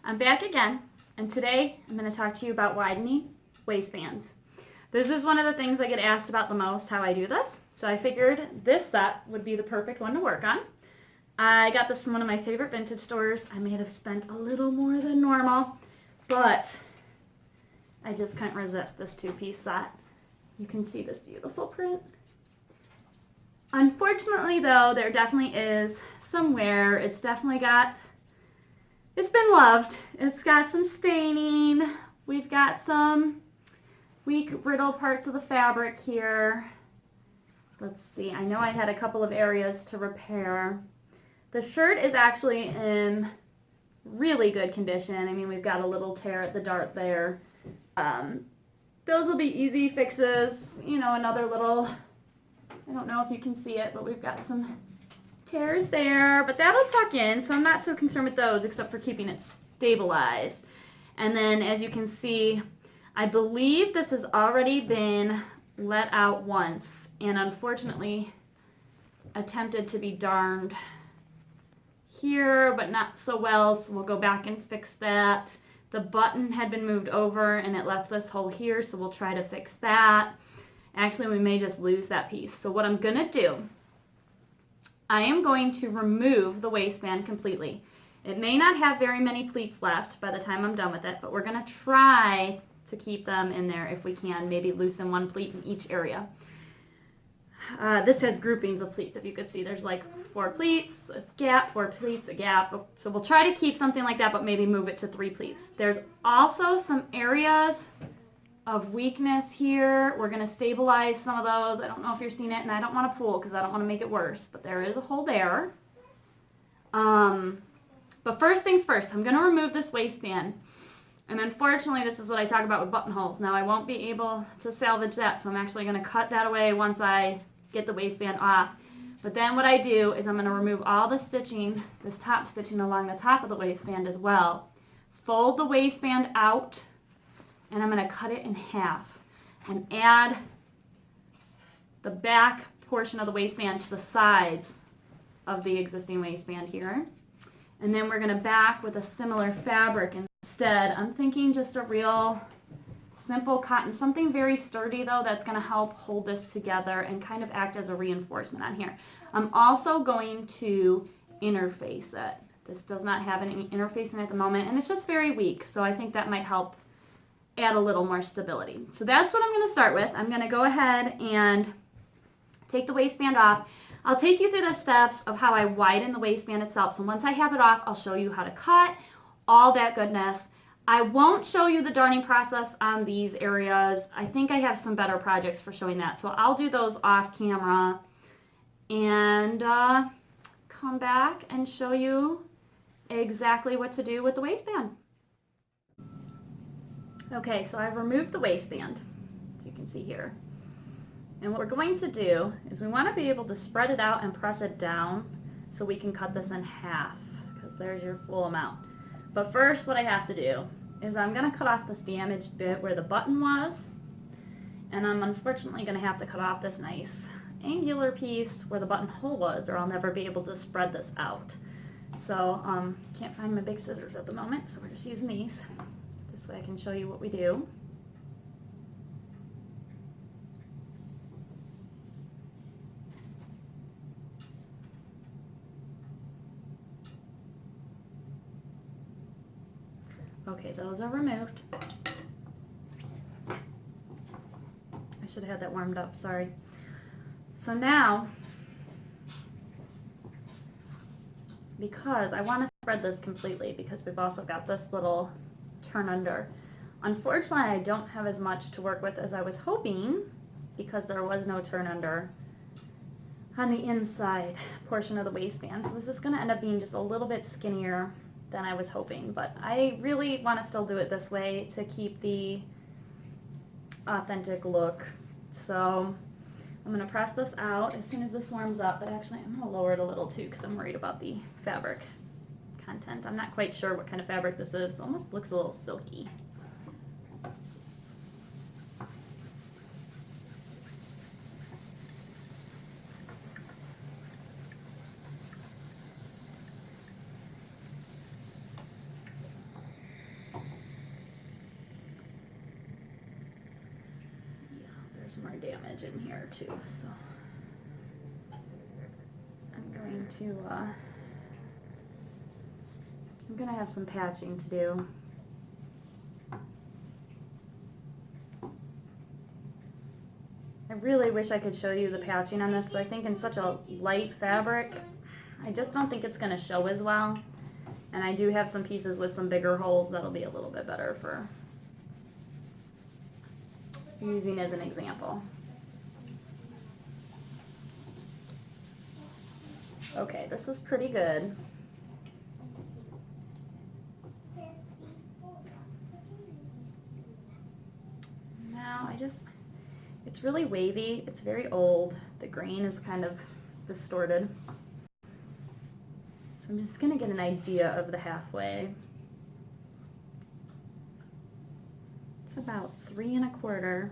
I'm back again, and today I'm going to talk to you about widening waistbands. This is one of the things I get asked about the most, how I do this. So I figured this set would be the perfect one to work on. I got this from one of my favorite vintage stores. I may have spent a little more than normal, but I just couldn't resist this two-piece set. You can see this beautiful print. Unfortunately, though, there definitely is some wear. It's been loved. It's got some staining. We've got some weak, brittle parts of the fabric here. Let's see. I know I had a couple of areas to repair. The shirt is actually in really good condition. I mean, we've got a little tear at the dart there. Those will be easy fixes. You know, another little, I don't know if you can see it, but we've got some tears there, but that'll tuck in, so I'm not so concerned with those except for keeping it stabilized. And then as you can see, I believe this has already been let out once and unfortunately attempted to be darned here, but not so well, so we'll go back and fix that. The button had been moved over and it left this hole here, so we'll try to fix that. Actually, we may just lose that piece. So what I'm gonna do, I am going to remove the waistband completely. It may not have very many pleats left by the time I'm done with it, but we're going to try to keep them in there if we can, maybe loosen one pleat in each area. This has groupings of pleats. If you could see, there's like 4 pleats, a gap, 4 pleats, a gap. So we'll try to keep something like that, but maybe move it to 3 pleats. There's also some areas of weakness here. We're going to stabilize some of those. I don't know if you're seeing it, and I don't want to pull because I don't want to make it worse, but there is a hole there. But first things first, I'm going to remove this waistband. And unfortunately, this is what I talk about with buttonholes. Now, I won't be able to salvage that, so I'm actually going to cut that away once I get the waistband off. But then what I do is I'm going to remove all the stitching, this top stitching along the top of the waistband as well. Fold the waistband out, and I'm going to cut it in half and add the back portion of the waistband to the sides of the existing waistband here. And then we're going to back with a similar fabric instead. I'm thinking just a real simple cotton, something very sturdy though that's going to help hold this together and kind of act as a reinforcement on here. I'm also going to interface it. This does not have any interfacing at the moment, and it's just very weak, so I think that might help add a little more stability. So that's what I'm going to start with. I'm going to go ahead and take the waistband off. I'll take you through the steps of how I widen the waistband itself. So once I have it off, I'll show you how to cut, all that goodness. I won't show you the darning process on these areas. I think I have some better projects for showing that. So I'll do those off camera and come back and show you exactly what to do with the waistband. Okay, so I've removed the waistband, as you can see here. And what we're going to do is we want to be able to spread it out and press it down so we can cut this in half, because there's your full amount. But first what I have to do is I'm going to cut off this damaged bit where the button was, and I'm unfortunately going to have to cut off this nice angular piece where the buttonhole was, or I'll never be able to spread this out. So can't find my big scissors at the moment, so we're just using these. This way I can show you what we do. Okay, those are removed. I should have had that warmed up, sorry. So now, because I want to spread this completely, because we've also got this little turn under. Unfortunately, I don't have as much to work with as I was hoping, because there was no turn under on the inside portion of the waistband. So this is going to end up being just a little bit skinnier than I was hoping, but I really want to still do it this way to keep the authentic look. So I'm going to press this out as soon as this warms up, but actually I'm going to lower it a little too because I'm worried about the fabric content. I'm not quite sure what kind of fabric this is. It almost looks a little silky. there's more damage in here too, so I'm gonna have some patching to do. I really wish I could show you the patching on this, but I think in such a light fabric, I just don't think it's gonna show as well. And I do have some pieces with some bigger holes that'll be a little bit better for using as an example. Okay, this is pretty good. Now it's really wavy, it's very old. The grain is kind of distorted. So I'm just gonna get an idea of the halfway. It's about 3 1/4.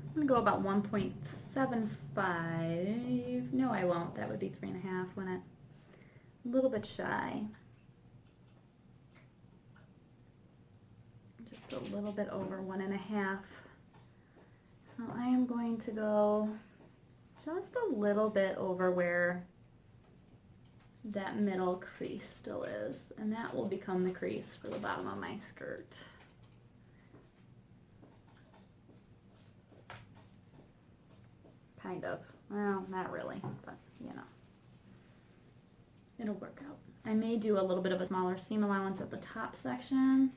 I'm gonna go about 1.75. No, I won't. That would be 3 1/2, wouldn't it? A little bit shy. Just a little bit over 1 1/2. So I am going to go just a little bit over where that middle crease still is, and that will become the crease for the bottom of my skirt. Kind of. Well, not really, but you know, it'll work out. I may do a little bit of a smaller seam allowance at the top section.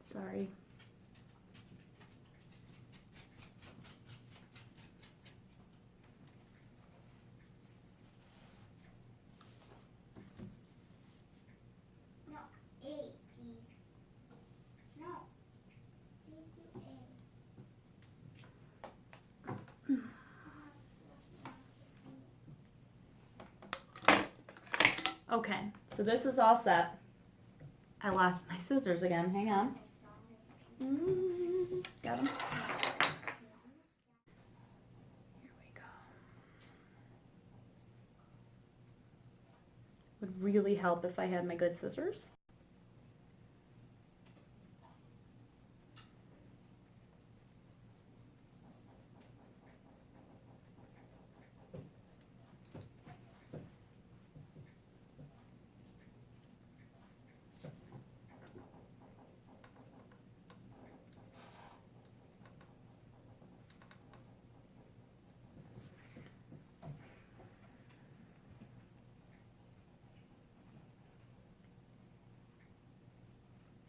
Sorry. No, A, please. No, please do A. Okay, so this is all set. I lost my scissors again. Hang on. Got them. Here we go. Would really help if I had my good scissors.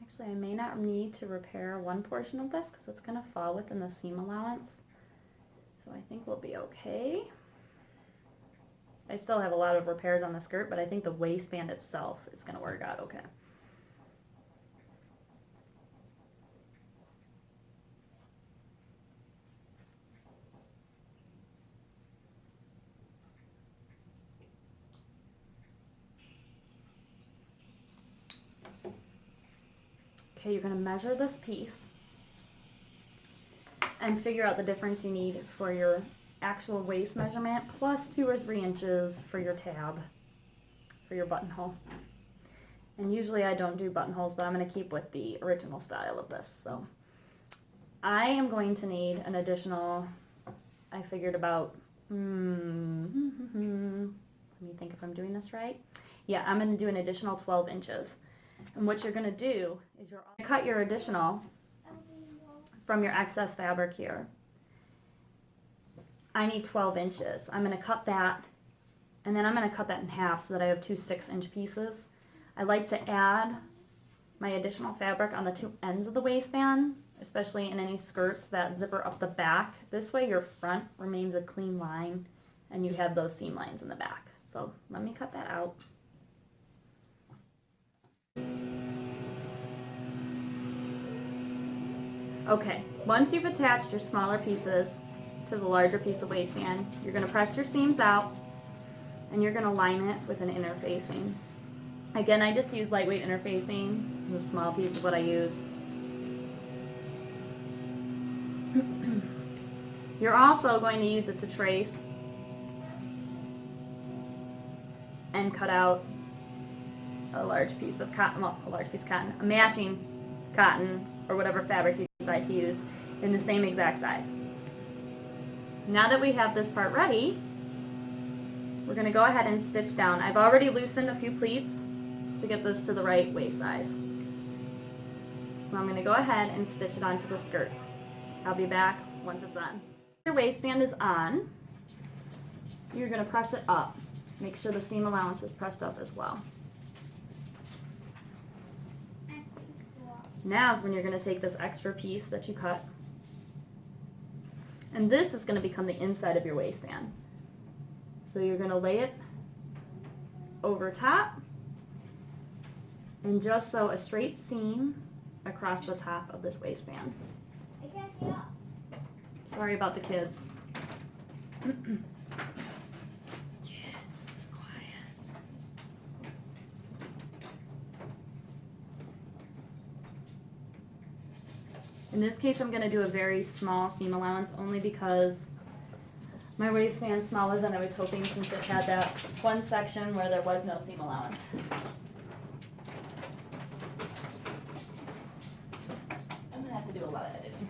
Actually, I may not need to repair one portion of this because it's going to fall within the seam allowance. So I think we'll be okay. I still have a lot of repairs on the skirt, but I think the waistband itself is going to work out okay. Okay, you're going to measure this piece and figure out the difference you need for your actual waist measurement plus 2 or 3 inches for your tab, for your buttonhole. And usually I don't do buttonholes, but I'm going to keep with the original style of this. So I am going to need an additional, I figured about, let me think if I'm doing this right. Yeah, I'm going to do an additional 12 inches. And what you're going to do is you're going to cut your additional from your excess fabric here. I need 12 inches. I'm going to cut that, and then I'm going to cut that in half so that I have 2 6-inch pieces. I like to add my additional fabric on the 2 ends of the waistband, especially in any skirts that zipper up the back. This way your front remains a clean line and you have those seam lines in the back. So let me cut that out. Okay, once you've attached your smaller pieces to the larger piece of waistband, you're going to press your seams out and you're going to line it with an interfacing. Again, I just use lightweight interfacing. The small piece is what I use. You're also going to use it to trace and cut out a large piece of cotton, well, a large piece of cotton, a matching cotton or whatever fabric you decide to use in the same exact size. Now that we have this part ready, we're going to go ahead and stitch down. I've already loosened a few pleats to get this to the right waist size. So I'm going to go ahead and stitch it onto the skirt. I'll be back once it's on. Your waistband is on. You're going to press it up. Make sure the seam allowance is pressed up as well. Now is when you're going to take this extra piece that you cut, and this is going to become the inside of your waistband. So you're going to lay it over top and just sew a straight seam across the top of this waistband. I can't see up. Sorry about the kids. In this case, I'm going to do a very small seam allowance only because my waistband's smaller than I was hoping since it had that one section where there was no seam allowance. I'm going to have to do a lot of editing.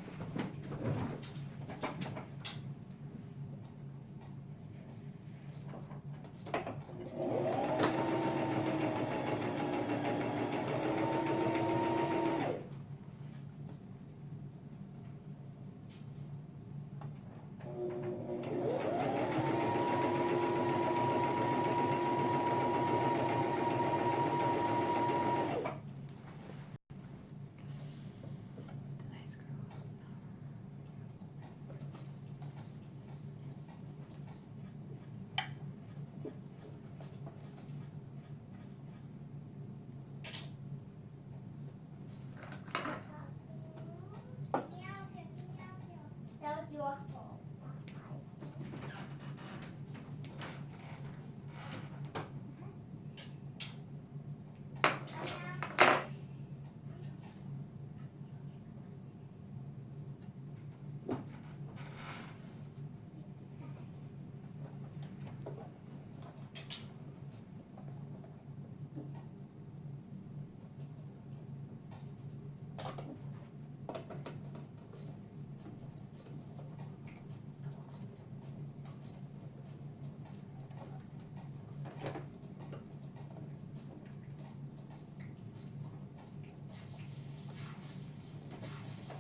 That was your fault.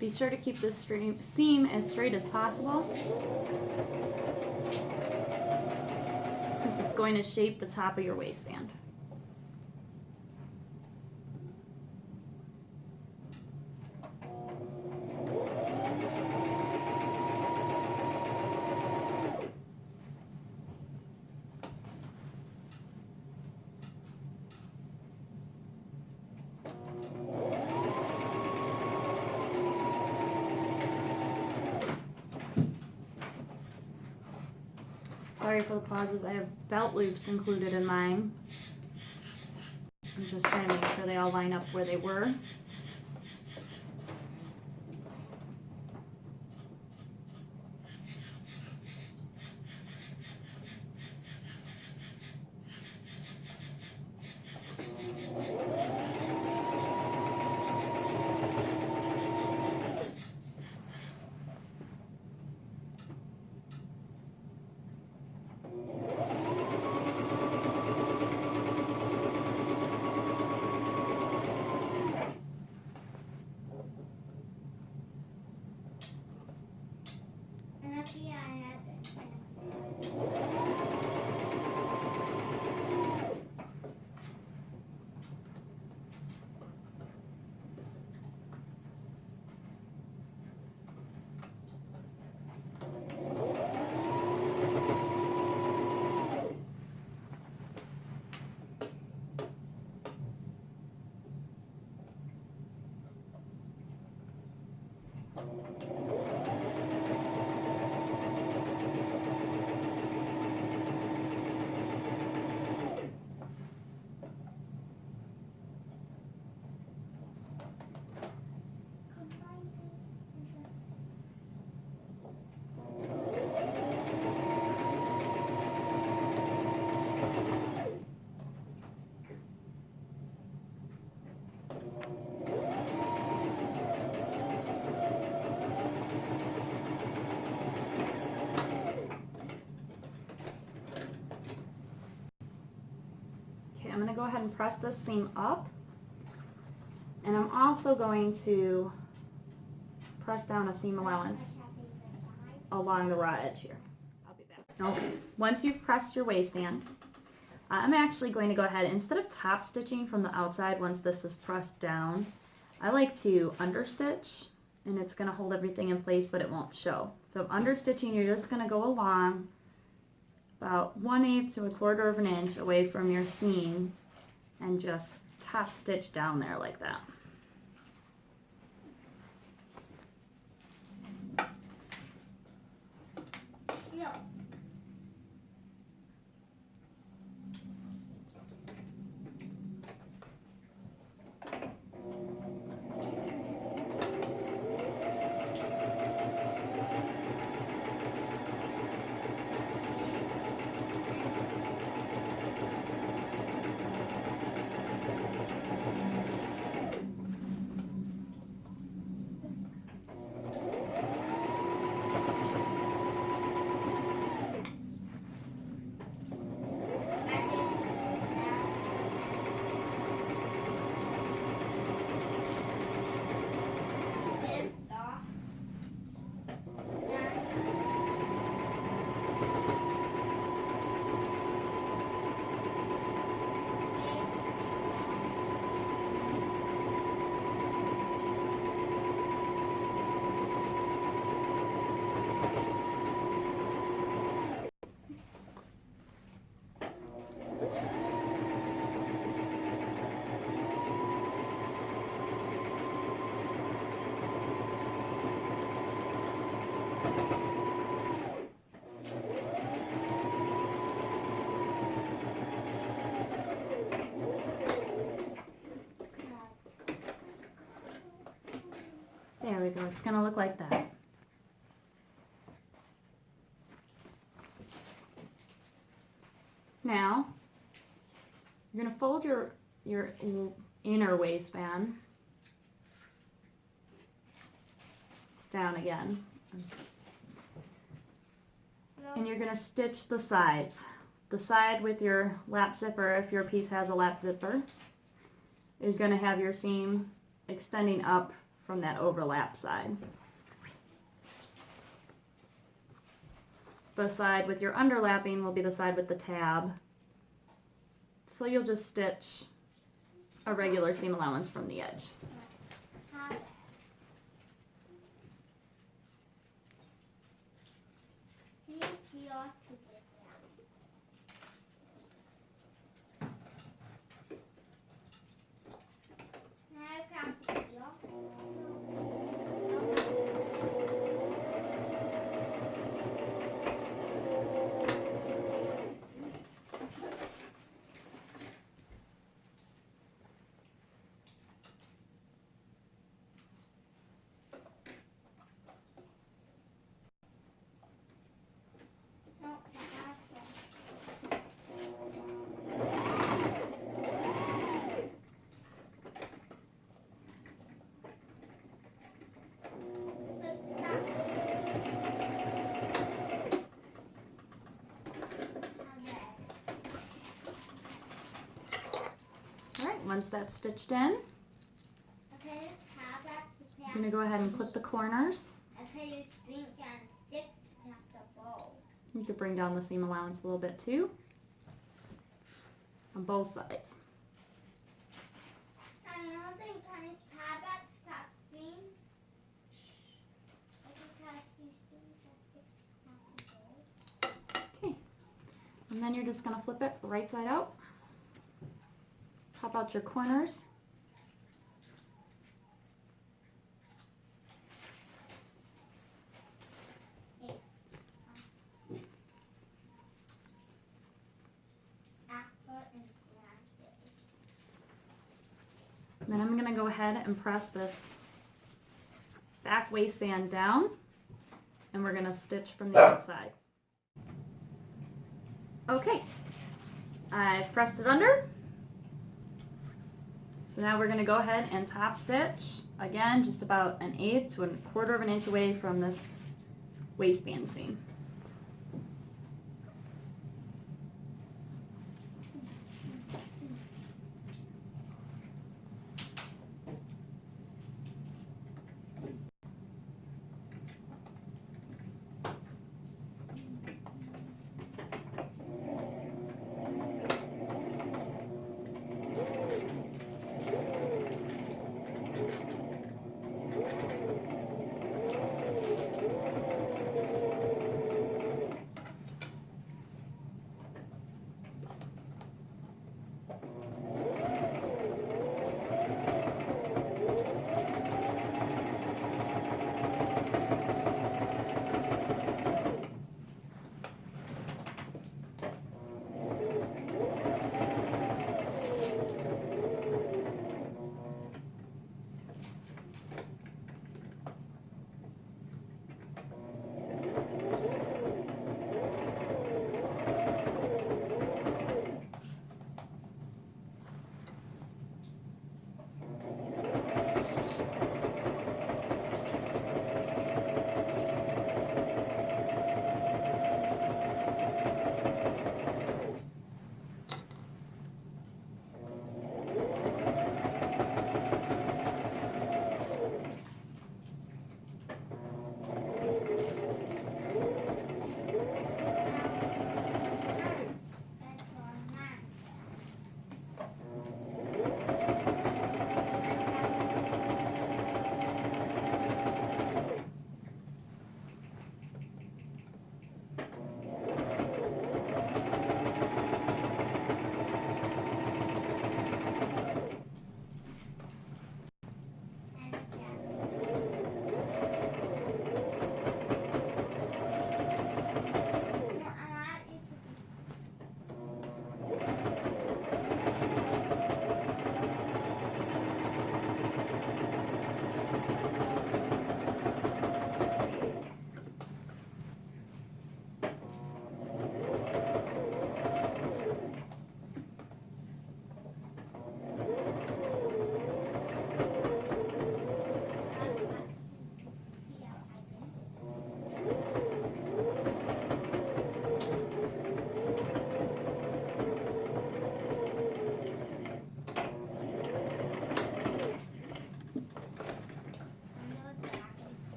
Be sure to keep this seam as straight as possible, since it's going to shape the top of your waistband. Sorry for the pauses. I have belt loops included in mine. I'm just trying to make sure they all line up where they were. And lucky I had this. I'm going to go ahead and press this seam up. And I'm also going to press down a seam allowance along the raw edge here. I'll be back. Okay. Once you've pressed your waistband, I'm actually going to go ahead, instead of top stitching from the outside once this is pressed down, I like to understitch, and it's going to hold everything in place but it won't show. So understitching, you're just going to go along about 1/8 to 1/4 of an inch away from your seam and just top stitch down there like that. No. There we go. It's going to look like that. Now, you're going to fold your inner waistband down again. And you're going to stitch the sides. The side with your lap zipper, if your piece has a lap zipper, is going to have your seam extending up from that overlap side. The side with your underlapping will be the side with the tab. So you'll just stitch a regular seam allowance from the edge. Once that's stitched in, you're going to go ahead and clip the corners. You could bring down the seam allowance a little bit too, on both sides. Okay, and then you're just going to flip it right side out. Pop out your corners. Then I'm going to go ahead and press this back waistband down, and we're going to stitch from the outside. Okay, I've pressed it under. So now we're going to go ahead and top stitch, again, just about 1/8 to 1/4 of an inch away from this waistband seam.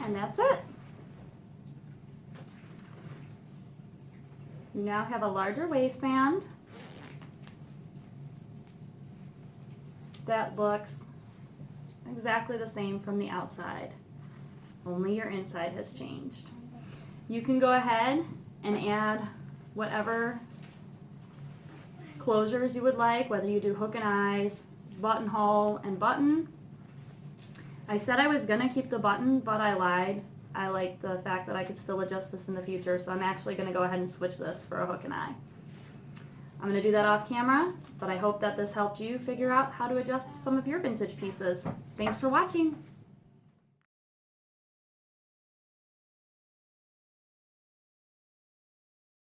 And that's it. You now have a larger waistband that looks exactly the same from the outside, only your inside has changed. You can go ahead and add whatever closures you would like, whether you do hook and eyes, buttonhole, and button. I said I was going to keep the button, but I lied. I like the fact that I could still adjust this in the future, so I'm actually going to go ahead and switch this for a hook and eye. I'm going to do that off camera, but I hope that this helped you figure out how to adjust some of your vintage pieces. Thanks for watching.